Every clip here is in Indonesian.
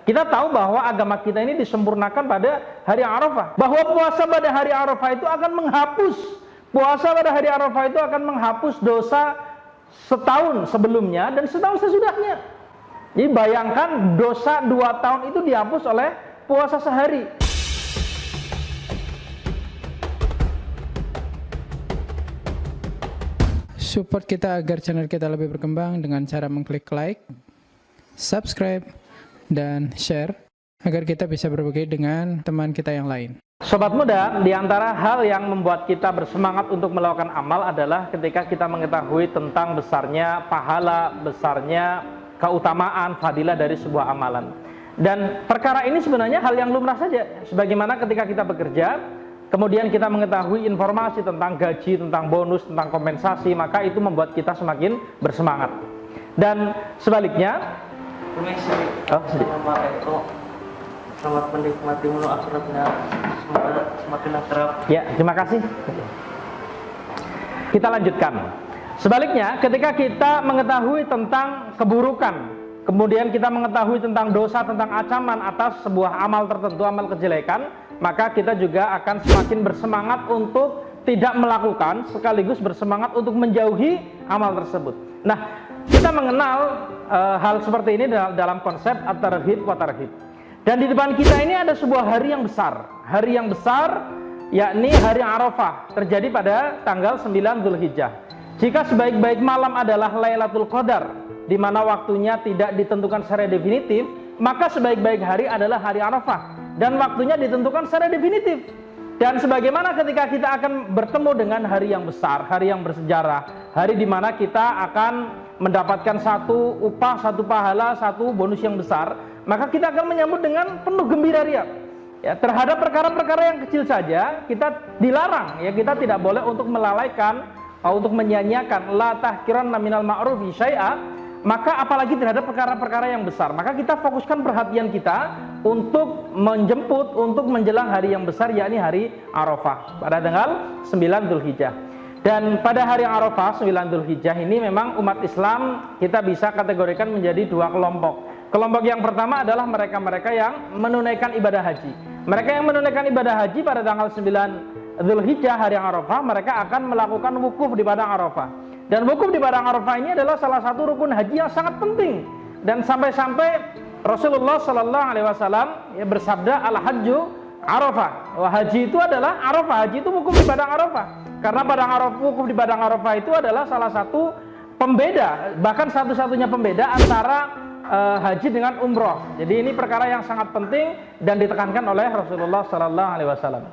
Kita tahu bahwa agama kita ini disempurnakan pada hari Arafah. Bahwa puasa pada hari Arafah itu akan menghapus, puasa pada hari Arafah itu akan menghapus dosa setahun sebelumnya dan setahun sesudahnya. Jadi bayangkan dosa 2 tahun itu dihapus oleh puasa sehari. Support kita agar channel kita lebih berkembang dengan cara mengklik like, subscribe, dan share agar kita bisa berbagi dengan teman kita yang lain. Sobat muda, di antara hal yang membuat kita bersemangat untuk melakukan amal adalah ketika kita mengetahui tentang besarnya pahala, besarnya keutamaan, fadilah dari sebuah amalan. Dan perkara ini sebenarnya hal yang lumrah saja. Sebagaimana ketika kita bekerja, kemudian kita mengetahui informasi tentang gaji, tentang bonus, tentang kompensasi, maka itu membuat kita semakin bersemangat. Dan sebaliknya, selamat menikmati menu akhiratnya, semoga semakin akrab. Ya, terima kasih. Kita lanjutkan. Sebaliknya, ketika kita mengetahui tentang keburukan, kemudian kita mengetahui tentang dosa, tentang ancaman atas sebuah amal tertentu, amal kejelekan, maka kita juga akan semakin bersemangat untuk tidak melakukan, sekaligus bersemangat untuk menjauhi amal tersebut. Nah, kita mengenal hal seperti ini dalam konsep at-targhib wa tarhib. Dan di depan kita ini ada sebuah hari yang besar. Hari yang besar yakni hari Arafah, terjadi pada tanggal 9 Dzulhijjah. Jika sebaik-baik malam adalah Lailatul Qadar, di mana waktunya tidak ditentukan secara definitif, maka sebaik-baik hari adalah hari Arafah dan waktunya ditentukan secara definitif. Dan sebagaimana ketika kita akan bertemu dengan hari yang besar, hari yang bersejarah, hari di mana kita akan mendapatkan satu upah, satu pahala, satu bonus yang besar, maka kita akan menyambut dengan penuh gembira ria. Ya, terhadap perkara-perkara yang kecil saja kita dilarang, ya, kita tidak boleh untuk melalaikan, untuk menyanyiakan la tahqiranna minal ma'rufi syai'a. Maka apalagi terhadap perkara-perkara yang besar, maka kita fokuskan perhatian kita untuk menjemput, untuk menjelang hari yang besar, yakni hari Arafah pada tanggal 9 Dzulhijjah. Dan pada hari Arafah 9 Dzulhijjah ini memang umat Islam kita bisa kategorikan menjadi 2 kelompok. Kelompok yang pertama adalah mereka-mereka yang menunaikan ibadah haji. Mereka yang menunaikan ibadah haji pada tanggal 9 Dzulhijjah hari Arafah, mereka akan melakukan wukuf di padang Arafah. Dan wukuf di padang Arafah ini adalah salah satu rukun haji yang sangat penting. Dan sampai-sampai Rasulullah Shallallahu Alaihi Wasallam bersabda, al-hajju Arafah. Wah, haji itu adalah Arafah. Haji itu wukuf di padang Arafah. Karena wukuf di padang Arafah itu adalah salah satu pembeda, bahkan satu-satunya pembeda antara haji dengan umroh. Jadi ini perkara yang sangat penting dan ditekankan oleh Rasulullah Shallallahu Alaihi Wasallam.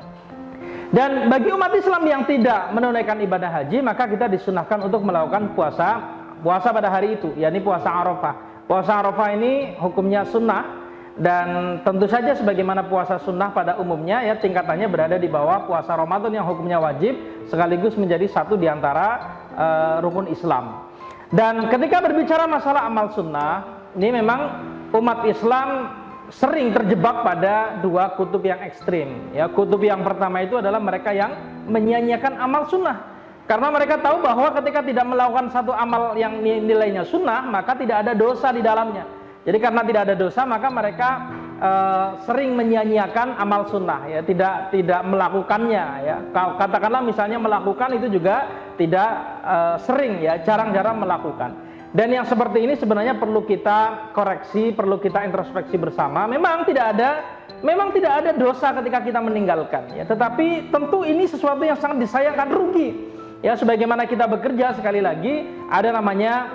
Dan bagi umat Islam yang tidak menunaikan ibadah haji, maka kita disunahkan untuk melakukan puasa pada hari itu, yakni puasa Arafah. Puasa Arafah ini hukumnya sunnah, dan tentu saja sebagaimana puasa sunnah pada umumnya, ya, tingkatannya berada di bawah puasa Ramadan yang hukumnya wajib, sekaligus menjadi satu di antara rukun Islam. Dan ketika berbicara masalah amal sunnah, ini memang umat Islam sering terjebak pada 2 kutub yang ekstrim. Ya, kutub yang pertama itu adalah mereka yang menyia-nyiakan amal sunnah, karena mereka tahu bahwa ketika tidak melakukan satu amal yang nilainya sunnah, maka tidak ada dosa di dalamnya. Jadi karena tidak ada dosa, maka mereka sering menyia-nyiakan amal sunnah, ya, tidak melakukannya. Ya, katakanlah misalnya melakukan itu juga tidak sering, ya, jarang-jarang melakukan. Dan yang seperti ini sebenarnya perlu kita koreksi, perlu kita introspeksi bersama. Memang tidak ada dosa ketika kita meninggalkan, ya. Tetapi tentu ini sesuatu yang sangat disayangkan, rugi. Ya, sebagaimana kita bekerja, sekali lagi ada namanya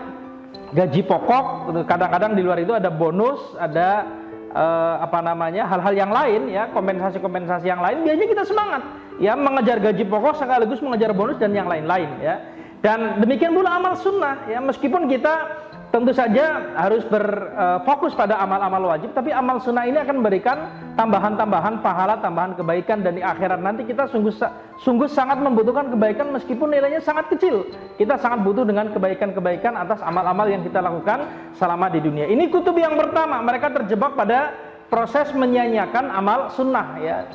gaji pokok. Kadang-kadang di luar itu ada bonus, ada hal-hal yang lain, ya, kompensasi-kompensasi yang lain. Biasanya kita semangat, ya, mengejar gaji pokok sekaligus mengejar bonus dan yang lain-lain, ya. Dan demikian pula amal sunnah, ya, meskipun kita tentu saja harus berfokus pada amal-amal wajib, tapi amal sunnah ini akan memberikan tambahan-tambahan pahala, tambahan kebaikan, dan di akhirat nanti kita sungguh sangat membutuhkan kebaikan meskipun nilainya sangat kecil. Kita sangat butuh dengan kebaikan-kebaikan atas amal-amal yang kita lakukan selama di dunia. Ini kutub yang pertama, mereka terjebak pada proses menyia-nyiakan amal sunnah, ya.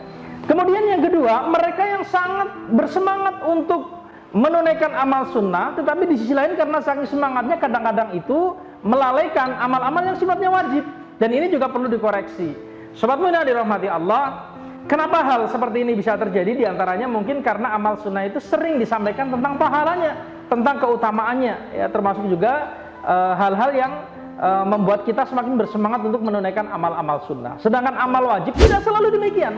Kemudian yang kedua, mereka yang sangat bersemangat untuk menunaikan amal sunnah, tetapi di sisi lain karena saking semangatnya kadang-kadang itu melalaikan amal-amal yang sifatnya wajib. Dan ini juga perlu dikoreksi. Sobat muda dirahmati Allah, kenapa hal seperti ini bisa terjadi? Di antaranya mungkin karena amal sunnah itu sering disampaikan tentang pahalanya, tentang keutamaannya, ya, termasuk juga hal-hal yang membuat kita semakin bersemangat untuk menunaikan amal-amal sunnah. Sedangkan amal wajib tidak selalu demikian.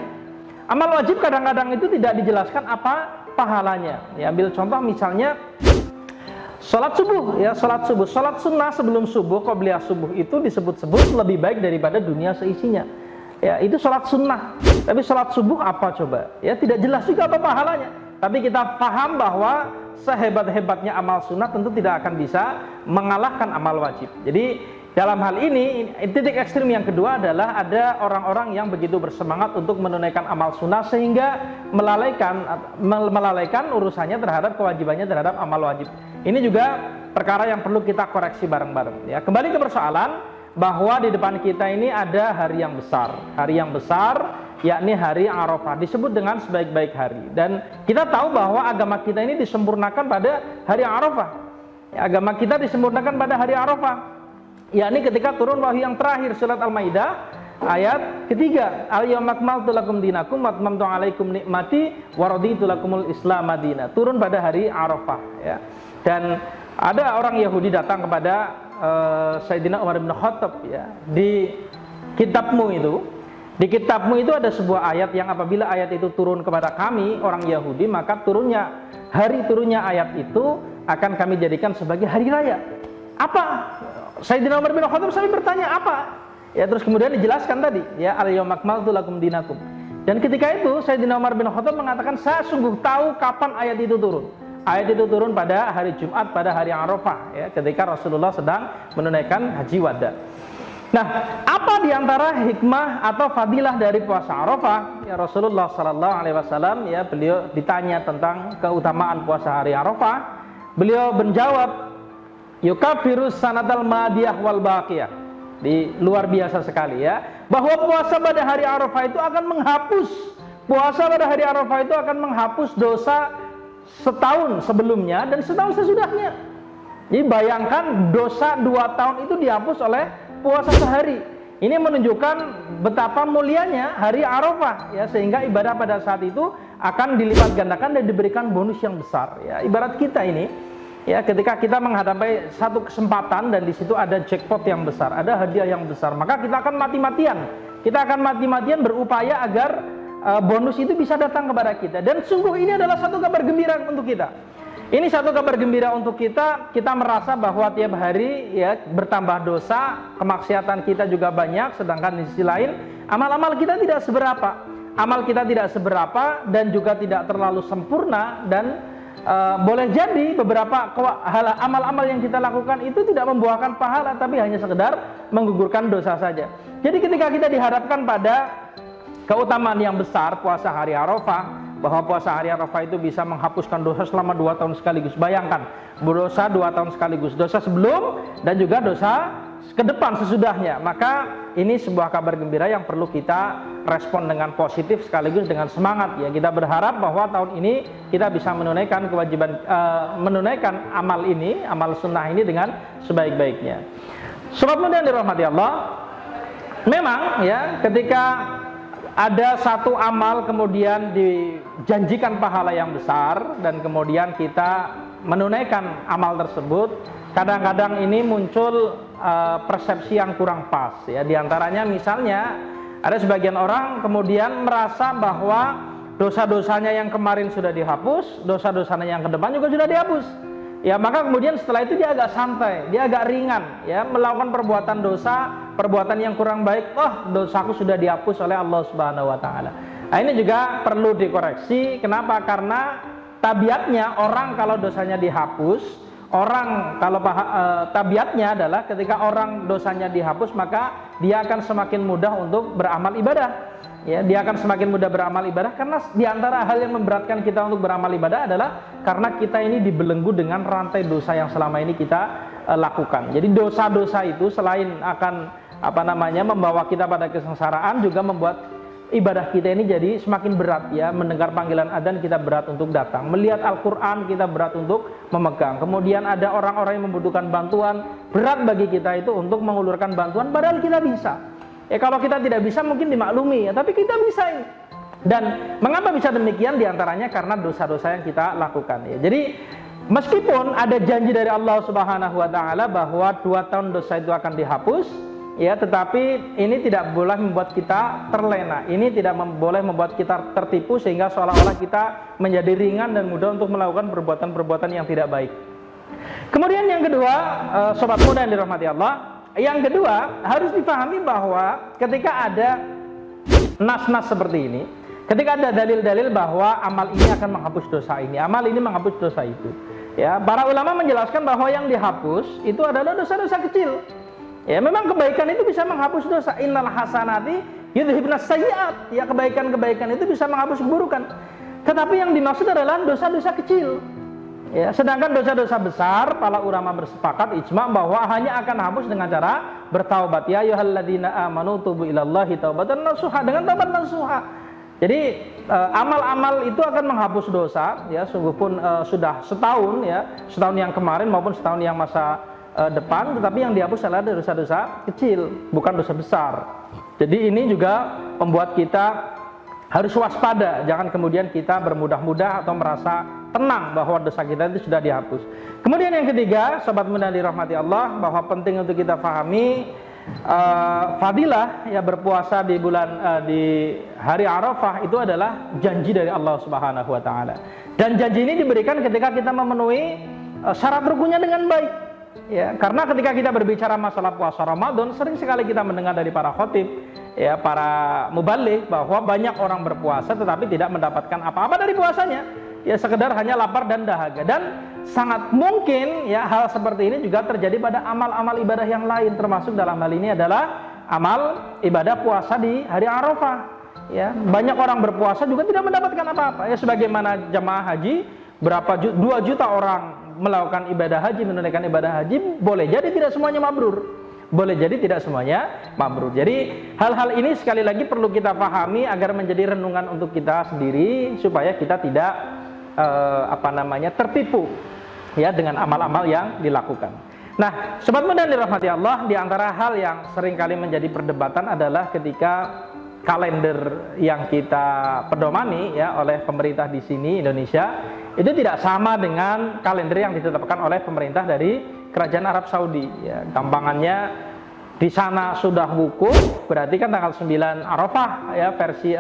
Amal wajib kadang-kadang itu tidak dijelaskan apa pahalanya. Ya, ambil contoh misalnya sholat subuh, ya, sholat sunnah sebelum subuh, qobliyah subuh itu disebut-sebut lebih baik daripada dunia seisinya. Ya, itu sholat sunnah. Tapi sholat subuh apa coba? Ya, tidak jelas juga apa pahalanya. Tapi kita paham bahwa sehebat-hebatnya amal sunnah tentu tidak akan bisa mengalahkan amal wajib. Jadi dalam hal ini, titik ekstrim yang kedua adalah ada orang-orang yang begitu bersemangat untuk menunaikan amal sunnah sehingga melalaikan urusannya terhadap kewajibannya terhadap amal wajib. Ini juga perkara yang perlu kita koreksi bareng-bareng. Ya, kembali ke persoalan bahwa di depan kita ini ada hari yang besar, yakni hari Arafah, disebut dengan sebaik-baik hari. Dan kita tahu bahwa agama kita ini disempurnakan pada hari Arafah. Ya, agama kita disempurnakan pada hari Arafah, yakni ketika turun wahyu yang terakhir, surat Al-Maidah ayat ketiga, al-yawma akmaltu lakum dinakum wa atmamtu alaikum nikmati wa raditu lakumul islam madina, turun pada hari Arafah, ya. Dan ada orang Yahudi datang kepada Sayyidina Umar bin Khattab, ya, di kitabmu itu ada sebuah ayat yang apabila ayat itu turun kepada kami orang Yahudi, maka hari turunnya ayat itu akan kami jadikan sebagai hari raya. Apa? Sayyidina Umar bin Khattab sampai bertanya apa? Ya, terus kemudian dijelaskan tadi, ya, al-yawma akmaltu lakum dinakum. Dan ketika itu Sayyidina Umar bin Khattab mengatakan, saya sungguh tahu kapan ayat itu turun. Ayat itu turun pada hari Jumat, pada hari Arafah, ya, ketika Rasulullah sedang menunaikan haji wada. Nah, apa diantara hikmah atau fadilah dari puasa Arafah? Ya, Rasulullah SAW, ya, beliau ditanya tentang keutamaan puasa hari Arafah. Beliau menjawab, yukafirus sanatal madiyah wal baqiyah. Di luar biasa sekali, ya, bahwa puasa pada hari Arafah itu akan menghapus dosa setahun sebelumnya dan setahun sesudahnya. Jadi bayangkan dosa 2 tahun itu dihapus oleh puasa sehari. Ini menunjukkan betapa mulianya hari Arafah, ya, sehingga ibadah pada saat itu akan dilipat gandakan dan diberikan bonus yang besar, ya. Ibarat kita ini, ya, ketika kita menghadapi satu kesempatan dan di situ ada jackpot yang besar, ada hadiah yang besar, maka kita akan mati-matian berupaya agar bonus itu bisa datang kepada kita. Dan sungguh ini adalah satu kabar gembira untuk kita. Ini satu kabar gembira untuk kita. Kita merasa bahwa tiap hari, ya, bertambah dosa, kemaksiatan kita juga banyak, sedangkan di sisi lain amal-amal kita tidak seberapa. Amal kita tidak seberapa dan juga tidak terlalu sempurna, dan boleh jadi beberapa amal-amal yang kita lakukan itu tidak membuahkan pahala, tapi hanya sekedar menggugurkan dosa saja. Jadi ketika kita dihadapkan pada keutamaan yang besar puasa hari Arafah, bahwa puasa hari Arafah itu bisa menghapuskan dosa selama 2 tahun sekaligus. Bayangkan, berdosa 2 tahun sekaligus, dosa sebelum dan juga dosa ke depan sesudahnya. Maka ini sebuah kabar gembira yang perlu kita respon dengan positif sekaligus dengan semangat, ya. Kita berharap bahwa tahun ini kita bisa menunaikan kewajiban, menunaikan amal sunnah ini dengan sebaik-baiknya. Sobat muda yang dirahmati Allah, memang, ya, ketika ada satu amal kemudian dijanjikan pahala yang besar dan kemudian kita menunaikan amal tersebut, kadang-kadang ini muncul persepsi yang kurang pas, ya. Di antaranya misalnya ada sebagian orang kemudian merasa bahwa dosa-dosanya yang kemarin sudah dihapus, dosa-dosanya yang ke depan juga sudah dihapus. Ya, maka kemudian setelah itu dia agak santai, dia agak ringan, ya, melakukan perbuatan dosa, perbuatan yang kurang baik. Dosaku sudah dihapus oleh Allah Subhanahu wa taala. Nah, ini juga perlu dikoreksi. Kenapa? Karena tabiatnya orang kalau dosanya dihapus, tabiatnya adalah ketika orang dosanya dihapus, maka dia akan semakin mudah untuk beramal ibadah. Ya, dia akan semakin mudah beramal ibadah, karena diantara hal yang memberatkan kita untuk beramal ibadah adalah karena kita ini dibelenggu dengan rantai dosa yang selama ini kita lakukan. Jadi dosa-dosa itu selain akan membawa kita pada kesengsaraan, juga membuat ibadah kita ini jadi semakin berat, ya. Mendengar panggilan adzan kita berat untuk datang, melihat Al-Quran kita berat untuk memegang. Kemudian ada orang-orang yang membutuhkan bantuan, berat bagi kita itu untuk mengulurkan bantuan, padahal kita bisa. Ya kalau kita tidak bisa mungkin dimaklumi ya, tapi kita bisa ini. Dan mengapa bisa demikian? Diantaranya karena dosa-dosa yang kita lakukan ya. Jadi meskipun ada janji dari Allah Subhanahu wa taala bahwa 2 tahun dosa itu akan dihapus, ya, tetapi ini tidak boleh membuat kita terlena. Ini tidak boleh membuat kita tertipu sehingga seolah-olah kita menjadi ringan dan mudah untuk melakukan perbuatan-perbuatan yang tidak baik. Kemudian yang kedua, sobat muda yang dirahmati Allah, yang kedua harus dipahami bahwa ketika ada nas-nas seperti ini, ketika ada dalil-dalil bahwa amal ini akan menghapus dosa ini, amal ini menghapus dosa itu, ya, para ulama menjelaskan bahwa yang dihapus itu adalah dosa-dosa kecil. Ya, memang kebaikan itu bisa menghapus dosa. Innal hasanati yudhibnas sayyi'at. Ya, kebaikan-kebaikan itu bisa menghapus keburukan. Tetapi yang dimaksud adalah dosa-dosa kecil. Ya, sedangkan dosa-dosa besar, para ulama bersepakat ijma bahwa hanya akan hapus dengan cara bertaubat. Ya ayyuhalladzina amanu tubu ilallahi taubatan nasuha, dengan taubat nasuha. Jadi amal-amal itu akan menghapus dosa, ya, sungguh pun sudah setahun, ya, setahun yang kemarin maupun setahun yang masa depan, tetapi yang dihapus adalah dosa-dosa kecil, bukan dosa besar. Jadi ini juga membuat kita harus waspada, jangan kemudian kita bermudah-mudah atau merasa tenang bahwa dosa kita itu sudah dihapus. Kemudian yang ketiga, sobat muda dirahmati Allah, bahwa penting untuk kita pahami fadilah ya berpuasa di bulan di hari Arafah itu adalah janji dari Allah Subhanahu wa taala. Dan janji ini diberikan ketika kita memenuhi syarat rukunnya dengan baik. Ya, karena ketika kita berbicara masalah puasa Ramadan, sering sekali kita mendengar dari para khotib, ya, para mubaligh bahwa banyak orang berpuasa tetapi tidak mendapatkan apa-apa dari puasanya. Ya, sekedar hanya lapar dan dahaga. Dan sangat mungkin ya hal seperti ini juga terjadi pada amal-amal ibadah yang lain, termasuk dalam hal ini adalah amal ibadah puasa di hari Arafah. Ya, banyak orang berpuasa juga tidak mendapatkan apa-apa. Ya, sebagaimana jamaah haji, 2 juta orang melakukan ibadah haji, menunaikan ibadah haji, boleh jadi tidak semuanya mabrur. Boleh jadi tidak semuanya mabrur. Jadi hal-hal ini sekali lagi perlu kita pahami agar menjadi renungan untuk kita sendiri supaya kita tidak tertipu ya dengan amal-amal yang dilakukan. Nah, sobat muda yang dirahmati Allah, di antara hal yang seringkali menjadi perdebatan adalah ketika kalender yang kita pedomani ya oleh pemerintah di sini Indonesia itu tidak sama dengan kalender yang ditetapkan oleh pemerintah dari Kerajaan Arab Saudi. Ya, gampangannya di sana sudah wukuf, berarti kan tanggal 9 Arafah ya versi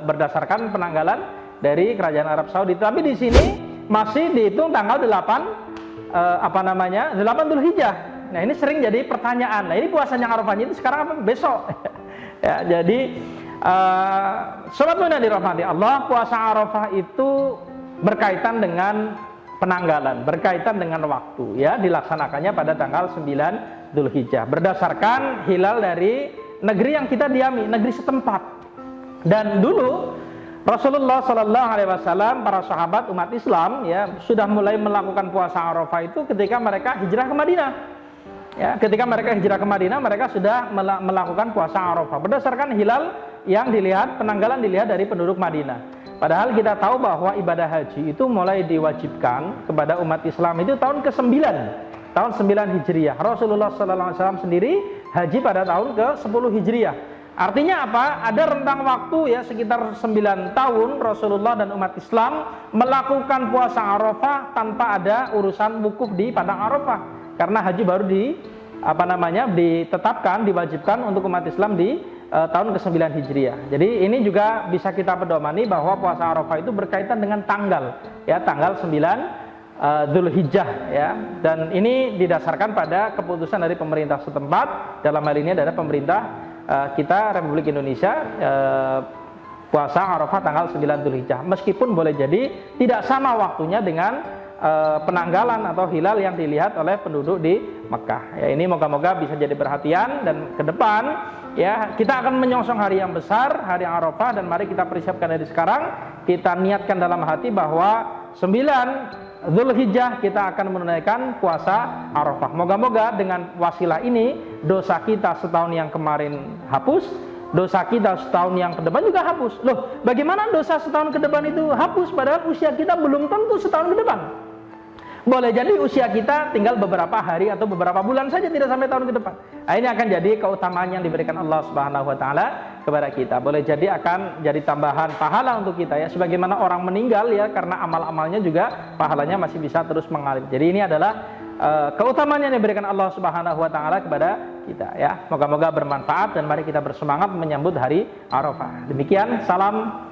berdasarkan penanggalan dari Kerajaan Arab Saudi. Tapi di sini masih dihitung tanggal 8 Dzulhijjah. Nah, ini sering jadi pertanyaan. Nah, ini puasanya Arafahnya itu sekarang apa? Besok. Ya, jadi sobat muda dirahmati Allah, puasa Arafah itu berkaitan dengan penanggalan, berkaitan dengan waktu ya, dilaksanakannya pada tanggal 9 Dzulhijjah berdasarkan hilal dari negeri yang kita diami, negeri setempat. Dan dulu Rasulullah Shallallahu Alaihi Wasallam, para sahabat umat Islam ya sudah mulai melakukan puasa Arafah itu ketika mereka hijrah ke Madinah. Ya, ketika mereka hijrah ke Madinah, mereka sudah melakukan puasa Arafah berdasarkan hilal yang dilihat, penanggalan dilihat dari penduduk Madinah. Padahal kita tahu bahwa ibadah haji itu mulai diwajibkan kepada umat Islam itu tahun ke-9, tahun 9 Hijriah. Rasulullah Shallallahu Alaihi Wasallam sendiri haji pada tahun ke-10 Hijriah. Artinya apa? Ada rentang waktu ya sekitar 9 tahun Rasulullah dan umat Islam melakukan puasa Arafah tanpa ada urusan wukuf di padang Arafah. Karena haji baru ditetapkan, diwajibkan untuk umat Islam di tahun ke-9 Hijriah. Jadi ini juga bisa kita pedomani bahwa puasa Arafah itu berkaitan dengan tanggal ya, tanggal 9 Dzulhijjah ya. Dan ini didasarkan pada keputusan dari pemerintah setempat, dalam hal ini adalah pemerintah kita Republik Indonesia, puasa Arafah tanggal 9 Dzulhijjah. Meskipun boleh jadi tidak sama waktunya dengan penanggalan atau hilal yang dilihat oleh penduduk di Mekah. Ya, ini moga-moga bisa jadi perhatian, dan ke depan ya kita akan menyongsong hari yang besar, hari Arafah, dan mari kita persiapkan dari sekarang. Kita niatkan dalam hati bahwa 9 Dzulhijjah kita akan menunaikan puasa Arafah. Moga-moga dengan wasilah ini dosa kita setahun yang kemarin hapus, dosa kita setahun yang ke depan juga hapus. Loh, bagaimana dosa setahun ke depan itu hapus padahal usia kita belum tentu setahun ke depan? Boleh jadi usia kita tinggal beberapa hari atau beberapa bulan saja, tidak sampai tahun ke depan. Nah, ini akan jadi keutamaan yang diberikan Allah Subhanahu wa taala kepada kita. Boleh jadi akan jadi tambahan pahala untuk kita ya, sebagaimana orang meninggal ya, karena amal-amalnya juga pahalanya masih bisa terus mengalir. Jadi ini adalah keutamaan yang diberikan Allah Subhanahu wa taala kepada kita ya. Moga-moga bermanfaat dan mari kita bersemangat menyambut hari Arafah. Demikian, salam